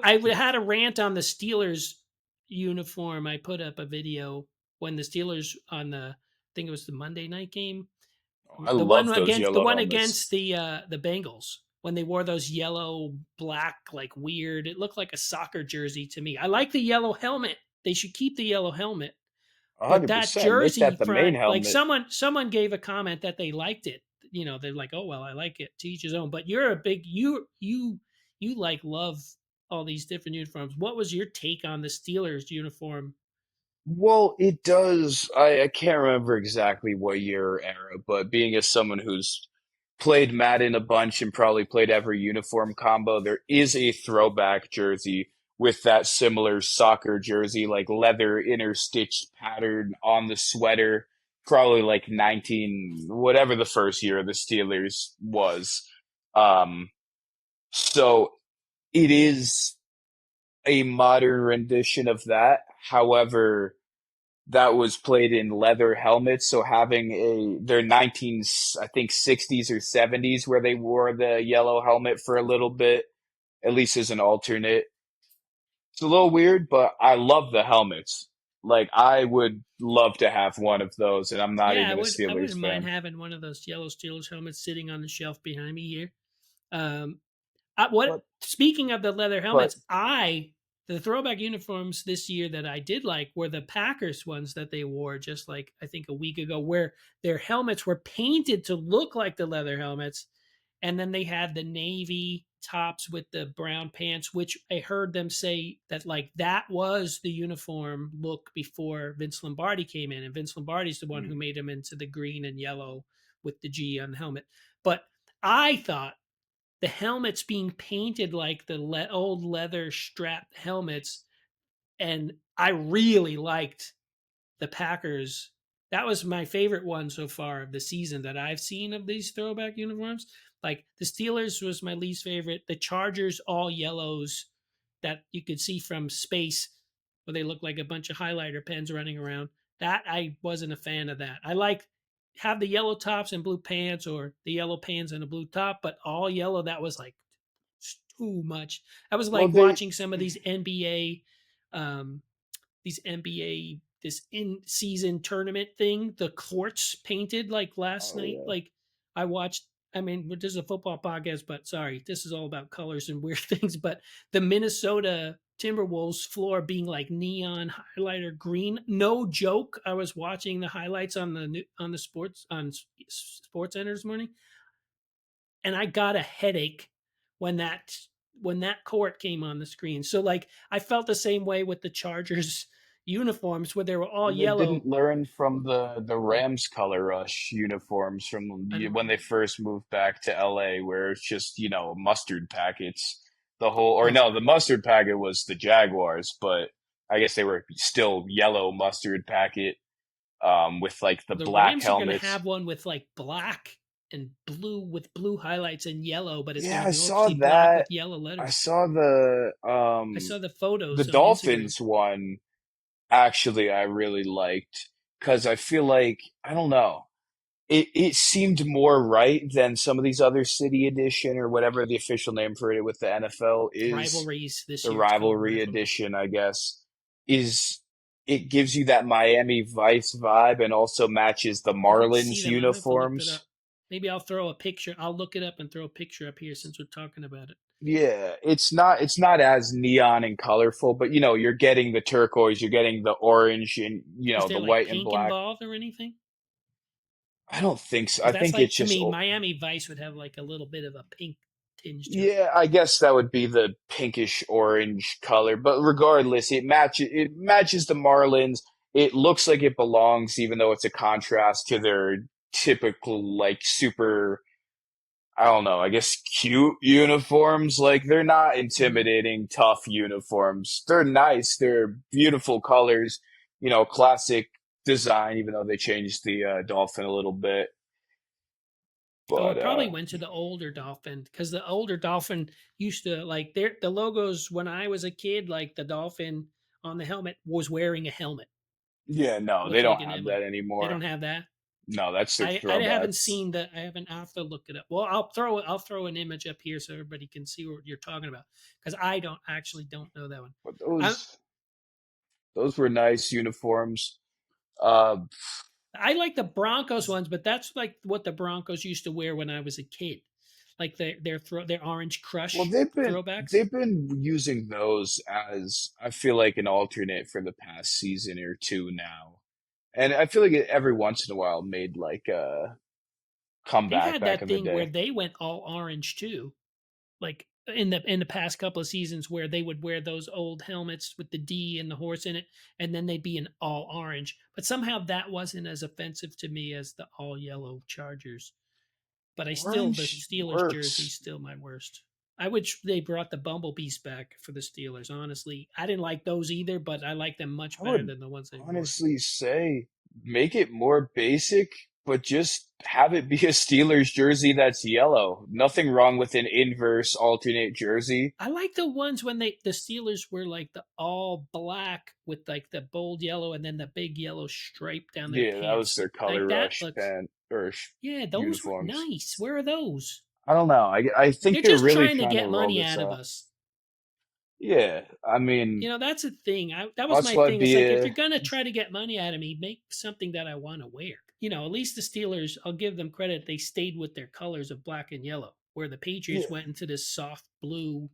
I had a rant on the Steelers uniform. I put up a video when the Steelers on I think it was the Monday night game. I The one love those against yellow helmets. the Bengals when they wore those yellow black like weird. It looked like a soccer jersey to me. I like the yellow helmet. They should keep the yellow helmet. But that 100%. Make jersey that the main front, like helmet. someone gave a comment that they liked it. They're like, oh well, I like it. To each his own. But you're a big you like love all these different uniforms. What was your take on the Steelers uniform? Well, it does. I can't remember exactly what year or era, but being as someone who's played Madden a bunch and probably played every uniform combo, there is a throwback jersey with that similar soccer jersey, like leather interstitched pattern on the sweater, probably like 19, whatever the first year of the Steelers was. Um, so it is a modern rendition of that. However, that was played in leather helmets. So having their 19, I think 60s or 70s where they wore the yellow helmet for a little bit, at least as an alternate. It's a little weird, but I love the helmets. Like I would love to have one of those, and I'm not Yeah, even a I Steelers wouldn't mind fan. having one of those yellow Steelers helmets sitting on the shelf behind me here. Um, what But speaking of the leather but helmets, the throwback uniforms this year that I did like were the Packers ones that they wore just like I think a week ago, where their helmets were painted to look like the leather helmets, and then they had the navy tops with the brown pants, which I heard them say that like that was the uniform look before Vince Lombardi came in, and Vince Lombardi's the one who made him into the green and yellow with the G on the helmet. But I thought the helmets being painted like the old leather strap helmets, and I really liked the Packers. That was my favorite one so far of the season that I've seen of these throwback uniforms. Like the Steelers was my least favorite. The Chargers, all yellows that you could see from space, where they look like a bunch of highlighter pens running around. That I wasn't a fan of that. I like have the yellow tops and blue pants, or the yellow pants and a blue top, but all yellow. That was like too much. I was well, like they watching some of these NBA this in season tournament thing, the courts painted like last oh night. yeah. Like I watched. I mean, this is a football podcast, but sorry, this is all about colors and weird things. But the Minnesota Timberwolves floor being like neon highlighter green, no joke. I was watching the highlights on the Sports Center this morning, and I got a headache when that court came on the screen. So like I felt the same way with the Chargers uniforms where they were all Well, they yellow. didn't learn from the Rams color rush uniforms from I don't when they remember. first moved back to LA, where it's just, mustard packets. The whole, or Oh, no, the mustard packet was the Jaguars, but I guess they were still yellow mustard packet, with like the well, the black Rams are going to helmets. have one with like black and blue with blue highlights and yellow, but it's going Yeah, to I be saw mostly black with that. yellow I letters. saw I saw the the photos on Instagram. Dolphins one. Actually, I really liked because I feel like I don't know. It seemed more right than some of these other city edition or whatever the official name for it with the NFL is. Rivalries this The year. It's called rivalry Rivalry. edition, I guess, is it gives you that Miami Vice vibe and also matches the I didn't see Marlins them. I'll have to look that up. uniforms. Maybe I'll throw a picture. I'll look it up and throw a picture up here since we're talking about it. Yeah, it's not as neon and colorful, but you're getting the turquoise, you're getting the orange and Is the there like white and pink black. involved or anything? I don't think so. I Because that's think like it's to just me, Miami Vice would have like a little bit of a pink tinge to it. yeah, I guess that would be the pinkish orange color, but regardless, it matches the Marlins. It looks like it belongs, even though it's a contrast to their typical like super, I don't know, I guess cute uniforms. Like they're not Mm-hmm. intimidating, tough uniforms. They're nice. They're beautiful colors. Classic design, even though they changed the dolphin a little bit. Oh, But it probably went to the older Dolphin because the older Dolphin used to like the logos when I was a kid. Like the Dolphin on the helmet was wearing a helmet, yeah, no, they looked like don't an have emblem. that They don't anymore. have that. No, that's their I haven't throwbacks. seen the I haven't I have to look it up. Well, I'll throw an image up here so everybody can see what you're talking about because I don't know that one. But I those were nice uniforms. Uh, I like the Broncos ones, but that's like what the Broncos used to wear when I was a kid, like their orange well, crush throwbacks. they've been using those as I feel like an alternate for the past season or two now, and I feel like it every once in a while made like a They've comeback had back that in the thing where day. they went all orange too, like in the past couple of seasons where they would wear those old helmets with the D and the horse in it, and then they'd be in all orange. But somehow that wasn't as offensive to me as the all yellow Chargers. But the Orange Steelers jersey's works. still my worst. I wish they brought the bumblebees back for the Steelers. Honestly, I didn't like those either, but I like them much I better would than the ones they wore. honestly say make it more basic, but just have it be a Steelers jersey that's yellow. Nothing wrong with an inverse alternate jersey. I like the ones when the Steelers were like the all black with like the bold yellow and then the big yellow stripe down their Yeah, that was pants. their color Like that rush looks pant or yeah, those were uniforms. nice. Where are those? I don't know. I think They're they're just really trying to trying to get roll money this out of out. us. Yeah, I mean, That's a thing. That was that's my why thing. It's be like if you're a gonna try to get money out of me, make something that I want to wear. At least the Steelers, I'll give them credit. They stayed with their colors of black and yellow, where the Patriots yeah, went into this soft blue,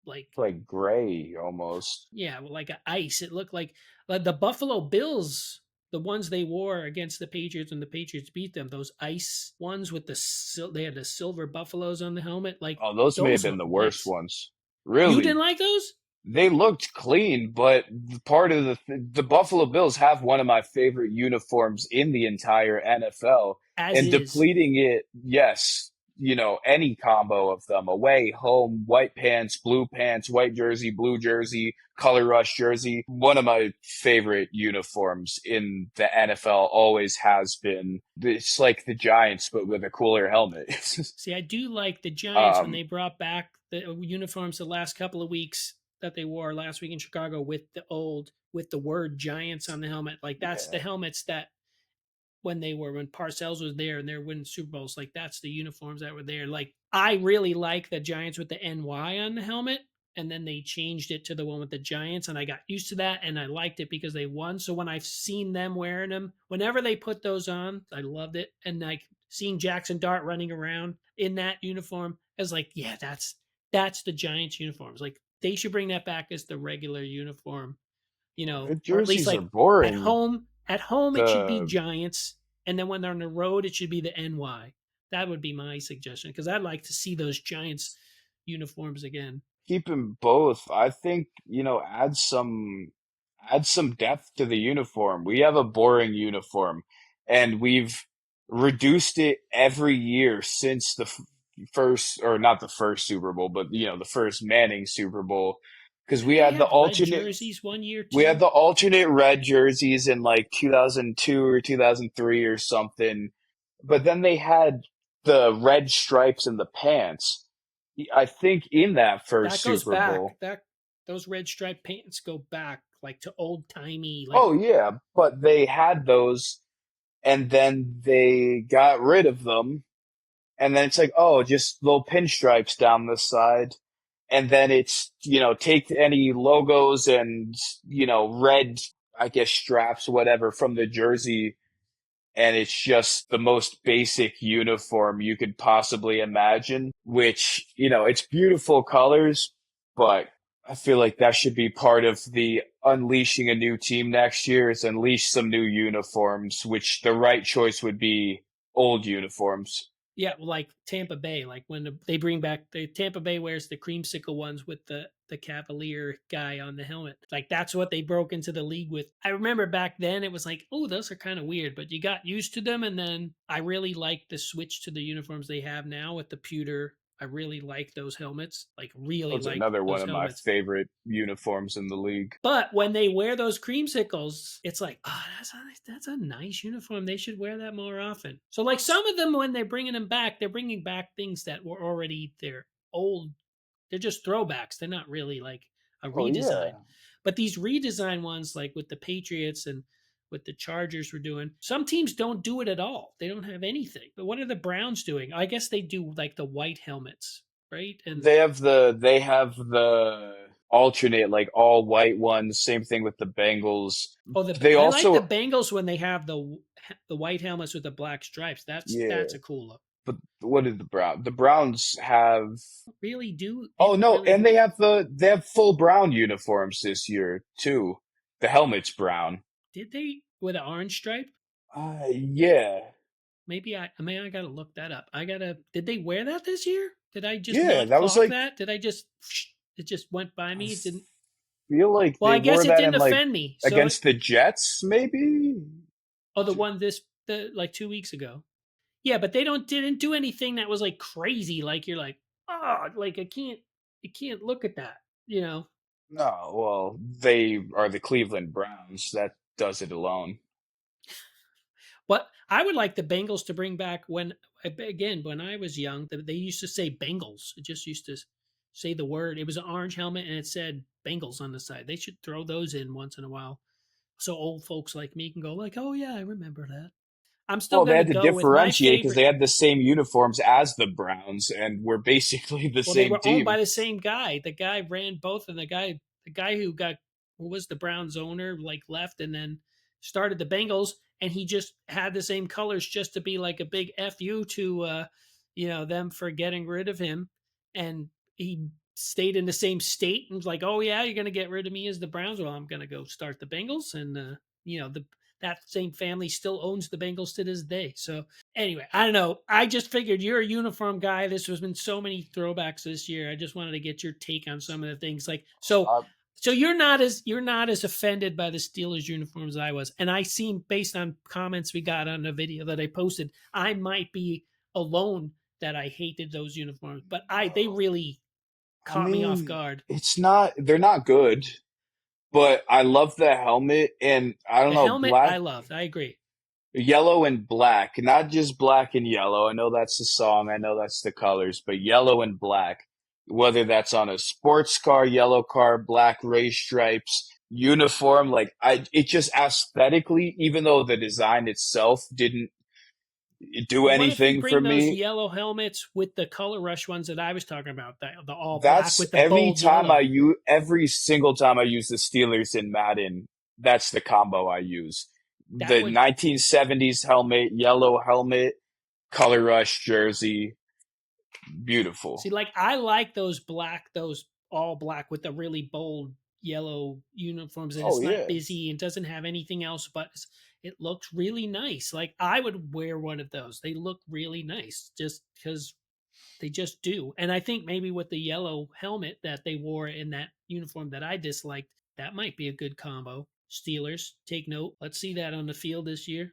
like like gray almost. yeah, like a ice. It looked like the Buffalo Bills, the ones they wore against the Patriots when the Patriots beat them. Those ice ones with they had the silver buffaloes on the helmet. Like Oh, those may have those been look the worst nice. ones. You didn't Really, like those they looked clean, but part of the Buffalo Bills have one of my favorite uniforms in the entire NFL, as and is. depleting it, yes, any combo of them, away, home, white pants, blue pants, white jersey, blue jersey, color rush jersey, one of my favorite uniforms in the NFL always has been. It's like the Giants, but with a cooler helmet. See, I do like the Giants when um, they brought back the uniforms the last couple of weeks that they wore last week in Chicago with the word Giants on the helmet. Like that's the yeah, helmets that when Parcells was there and they're winning Super Bowls, like that's the uniforms that were there. Like I really like the Giants with the NY on the helmet. And then they changed it to the one with the Giants, and I got used to that, and I liked it because they won. So when I've seen them wearing them, whenever they put those on, I loved it. And like seeing Jackson Dart running around in that uniform, I was like, yeah, that's the Giants uniforms. Like they should bring that back as the regular uniform, the or at least jerseys are like boring. at home it should be The Giants, and then when they're on the road it should be the NY. That would be my suggestion because I'd like to see those Giants uniforms again. keep them both. I think, add some depth to the uniform. We have a boring uniform and we've reduced it every year since the first, or not the first Super Bowl, but the first Manning Super Bowl, because Didn't they have red jerseys one year we had too? the alternate red jerseys in like 2002 or 2003 or something, but then they had the red stripes in the pants. I think in that That first goes Super back. Bowl. That those red striped pants go back like to old timey. Like Oh yeah, but they had those and then they got rid of them. And then it's like, oh, just little pinstripes down the side. And then it's, take any logos and, red, I guess, straps, whatever, from the jersey. And it's just the most basic uniform you could possibly imagine, which, it's beautiful colors, but I feel like that should be part of the unleashing a new team next year is unleash some new uniforms, which the right choice would be old uniforms. yeah, like Tampa Bay, like when they bring back the Tampa Bay wears the creamsicle ones with the Cavalier guy on the helmet. Like that's what they broke into the league with. I remember back then it was like, oh, those are kind of weird, but you got used to them, and then I really like the switch to the uniforms they have now with the pewter. I really like those helmets. Like That really was like another one those of my helmets. favorite uniforms in the league. But when they wear those creamsicles, it's like, oh, that's a nice uniform. They should wear that more often. So, like some of them, when they're bringing them back, they're bringing back things that were already they're old. They're just throwbacks. They're not really like a Oh redesign. yeah. But these redesign ones, like with the Patriots and what the Chargers were doing. Some teams don't do it at all. They don't have anything. But what are the Browns doing? I guess they do like the white helmets, right? And They have the alternate like all white ones. Same thing with the Bengals. oh, They I like the also Bengals when they have the white helmets with the black stripes. yeah. That's a cool look. But what did the Browns? The Browns have. Really do they Oh don't no, really and they have full brown uniforms this year too. The helmet's brown. did they with an orange stripe? Yeah, Maybe I gotta look that up. I gotta. Did they wear that this year? Did I just yeah. not That was clock like that? Did I just? It just went by I me. It didn't. feel like Well, they I guess wore it that didn't in like offend me. So, against the Jets, maybe. oh, the one the like 2 weeks ago. Yeah, but they didn't do anything that was like crazy. Like you're like, oh, like I can't look at that. You know. No, well, they are the Cleveland Browns. That does it alone. But I would like the Bengals to bring back when I was young, they used to say Bengals. It just used to say the word. It was an orange helmet and it said Bengals on the side. They should throw those in once in a while, so old folks like me can go like, "Oh yeah, I remember that." I'm still Well, they gonna had to go with my differentiate because favorite. they had the same uniforms as the Browns and were basically the Well, they same were owned by team. the same guy. The guy ran both, and the guy who was the Browns owner, like left and then started the Bengals, and he just had the same colors just to be like a big fu to, them for getting rid of him, and he stayed in the same state and was like, "Oh yeah, you're gonna get rid of me as the Browns? Well, I'm gonna go start the Bengals," and the that same family still owns the Bengals to this day. So anyway, I don't know. I just figured you're a uniform guy. This has been so many throwbacks this year. I just wanted to get your take on some of the things. Like Uh, so you're not as offended by the Steelers uniforms as I was. And I seem based on comments we got on the video that I posted, I might be alone that I hated those uniforms. But they really I caught me off mean, guard. they're not good, but I love the helmet and I don't The know, helmet I black, loved. I agree. yellow and black, not just black and yellow. I know that's the song, I know that's the colors, but yellow and black, whether that's on a sports car, yellow car, black race stripes, uniform, like it just aesthetically, even though the design itself didn't do But what if you anything for bring those me. yellow helmets with the color rush ones that I was talking about, the all black That's with the bold yellow? every single time I use the Steelers in Madden, that's the combo I use. That The would 1970s helmet, yellow helmet, color rush jersey, see, beautiful. like I like those all black with the really bold yellow uniforms, and Oh it's not yeah. busy and doesn't have anything else, but it looks really nice. Like I would wear one of those. They look really nice just because they just do. And I think maybe with the yellow helmet that they wore in that uniform that I disliked, that might be a good combo. Steelers, take note. Let's see that on the field this year.